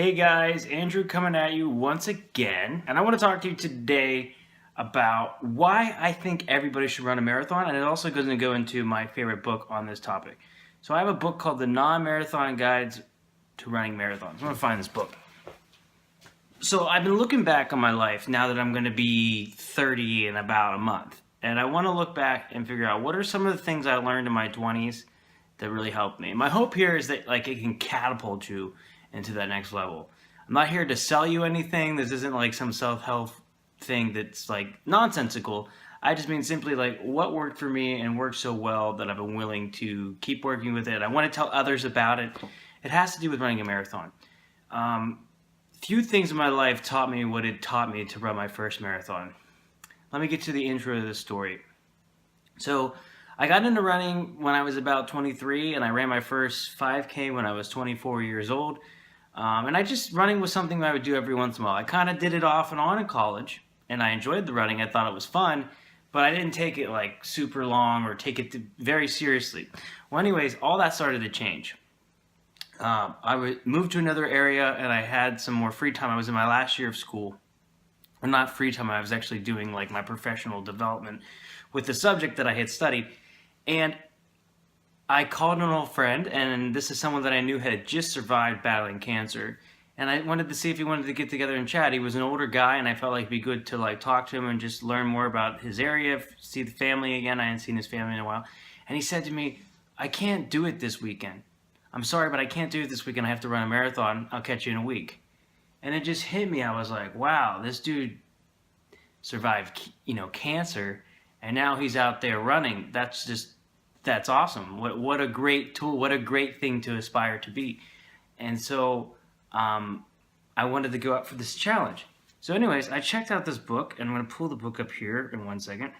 Hey guys, Andrew coming at you once again, and I want to talk to you today about why I think everybody should run a marathon, and it also going to go into my favorite book on this topic. So I have a book called The Non-Marathon Guides to Running Marathons. I'm going to find this book. So I've been looking back on my life now that I'm going to be 30 in about a month, and I want to look back and figure out what are some of the things I learned in my 20s that really helped me. My hope here is that it can catapult you into that next level. I'm not here to sell you anything. This isn't like some self-help thing that's nonsensical. I just mean simply what worked for me and worked so well that I've been willing to keep working with it. I want to tell others about it. It has to do with running a marathon. Few things in my life taught me what it taught me to run my first marathon. Let me get to the intro of the story. So I got into running when I was about 23, and I ran my first 5K when I was 24 years old. And running was something that I would do every once in a while. I kind of did it off and on in college, and I enjoyed the running. I thought it was fun, but I didn't take it super long or take it very seriously. Well, anyways, all that started to change. I moved to another area, and I had some more free time. I was in my last year of school. Well, not free time, I was actually doing my professional development with the subject that I had studied. And I called an old friend, and this is someone that I knew had just survived battling cancer. And I wanted to see if he wanted to get together and chat. He was an older guy, and I felt like it'd be good to talk to him and just learn more about his area, see the family again. I hadn't seen his family in a while. And he said to me, "I can't do it this weekend. I'm sorry, but I can't do it this weekend. I have to run a marathon. I'll catch you in a week." And it just hit me. I was like, wow, this dude survived, cancer, and now he's out there running. That's awesome. What a great tool. What a great thing to aspire to be. And so I wanted to go out for this challenge. So anyways, I checked out this book, and I'm going to pull the book up here in 1 second.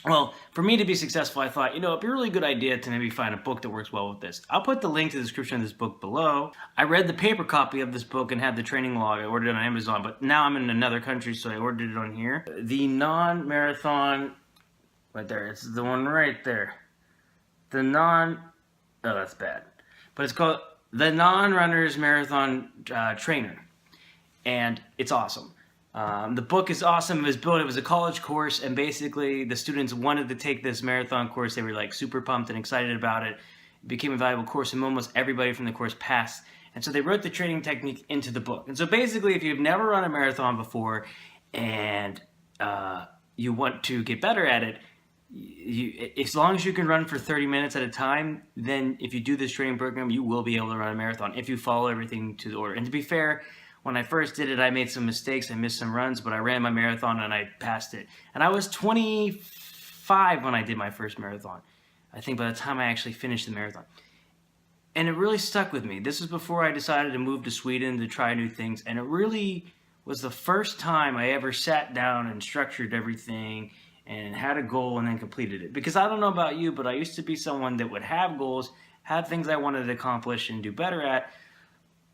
Well, for me to be successful, I thought, it'd be a really good idea to maybe find a book that works well with this. I'll put the link to the description of this book below. I read the paper copy of this book and had the training log. I ordered it on Amazon, but now I'm in another country, so I ordered it on here. The Non-Marathon, right there. It's the one right there. Oh, that's bad. But it's called The Non-Runner's Marathon Trainer. And it's awesome. The book is awesome. It was a college course, and basically the students wanted to take this marathon course. They were super pumped and excited about it. It became a valuable course, and almost everybody from the course passed. And so they wrote the training technique into the book. And so basically, if you've never run a marathon before and you want to get better at it, as long as you can run for 30 minutes at a time, then if you do this training program, you will be able to run a marathon if you follow everything to the order. And to be fair, when I first did it, I made some mistakes. I missed some runs, but I ran my marathon and I passed it. And I was 25 when I did my first marathon, I think, by the time I actually finished the marathon. And it really stuck with me. This was before I decided to move to Sweden to try new things. And it really was the first time I ever sat down and structured everything and had a goal and then completed it. Because I don't know about you, but I used to be someone that would have goals, have things I wanted to accomplish and do better at,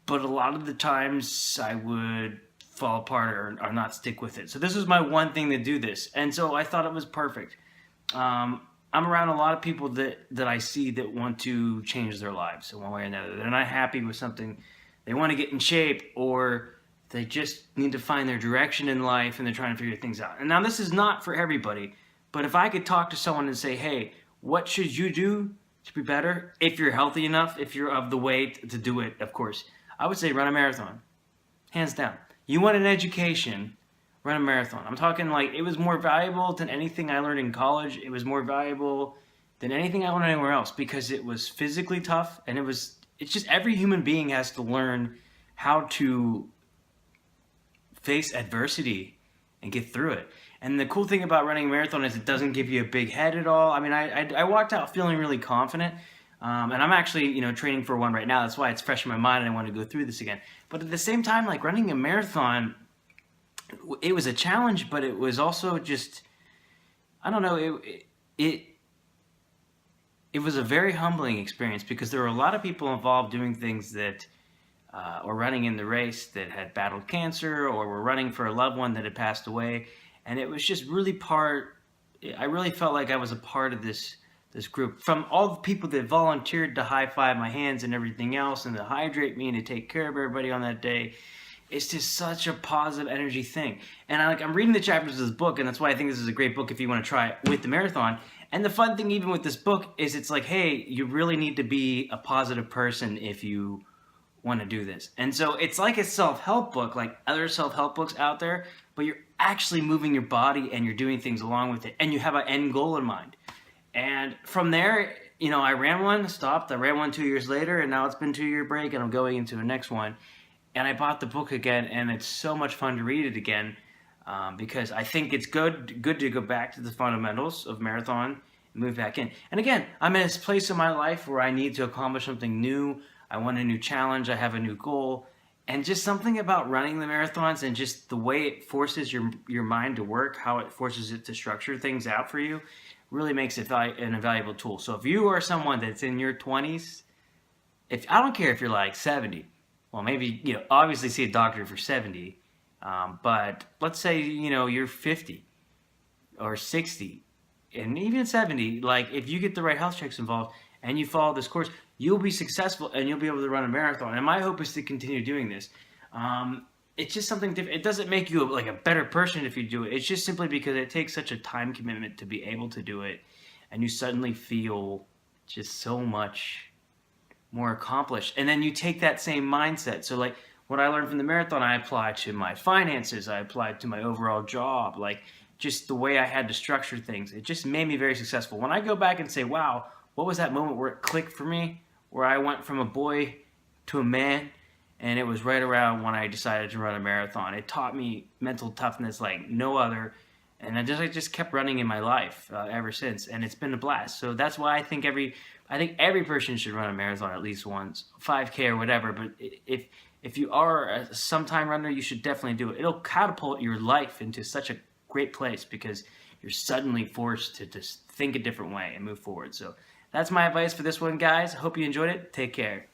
but a lot of the times I would fall apart or not stick with it. So this was my one thing to do this. And so I thought it was perfect. I'm around a lot of people that I see that want to change their lives in one way or another. They're not happy with something. They want to get in shape, or they just need to find their direction in life, and they're trying to figure things out. And now this is not for everybody, but if I could talk to someone and say, hey, what should you do to be better? If you're healthy enough, if you're of the weight to do it, of course, I would say run a marathon. Hands down. You want an education, run a marathon. I'm talking it was more valuable than anything I learned in college. It was more valuable than anything I learned anywhere else because it was physically tough, and it's just every human being has to learn how to face adversity and get through it. And the cool thing about running a marathon is it doesn't give you a big head at all. I mean, I walked out feeling really confident, and I'm actually training for one right now. That's why it's fresh in my mind, and I want to go through this again. But at the same time, running a marathon, it was a challenge, but it was also just, I don't know, it was a very humbling experience because there were a lot of people involved doing things that or running in the race that had battled cancer or were running for a loved one that had passed away. And it was just really I really felt like I was a part of this this group, from all the people that volunteered to high five my hands and everything else, and to hydrate me and to take care of everybody on that day. It's just such a positive energy thing. And I'm reading the chapters of this book, and that's why I think this is a great book if you want to try it with the marathon. And the fun thing even with this book is it's like, hey, you really need to be a positive person if you want to do this. And so it's like a self-help book, like other self-help books out there, but you're actually moving your body and you're doing things along with it, and you have an end goal in mind. And from there, I ran one, stopped. I ran one 2 years later, and now it's been 2-year break, and I'm going into the next one. And I bought the book again, and it's so much fun to read it again because I think it's good to go back to the fundamentals of marathon and move back in. And again, I'm in this place in my life where I need to accomplish something new. I want a new challenge. I have a new goal. And just something about running the marathons and just the way it forces your mind to work, how it forces it to structure things out for you, really makes it an invaluable tool. So if you are someone that's in your 20s, I don't care if you're like 70, well, maybe, obviously see a doctor if you're 70, but let's say, you're 50 or 60 and even 70, like if you get the right health checks involved and you follow this course, you'll be successful and you'll be able to run a marathon. And my hope is to continue doing this. It's just something different. It doesn't make you like a better person if you do it. It's just simply because it takes such a time commitment to be able to do it. And you suddenly feel just so much more accomplished. And then you take that same mindset. So like what I learned from the marathon, I applied to my finances. I applied to my overall job, like just the way I had to structure things. It just made me very successful. When I go back and say, wow, what was that moment where it clicked for me, where I went from a boy to a man? And it was right around when I decided to run a marathon. It taught me mental toughness like no other. And I just kept running in my life ever since, and it's been a blast. So that's why I think every person should run a marathon at least once, 5K or whatever. But if you are a sometime runner, you should definitely do it. It'll catapult your life into such a great place because you're suddenly forced to just think a different way and move forward. So that's my advice for this one, guys. I hope you enjoyed it. Take care.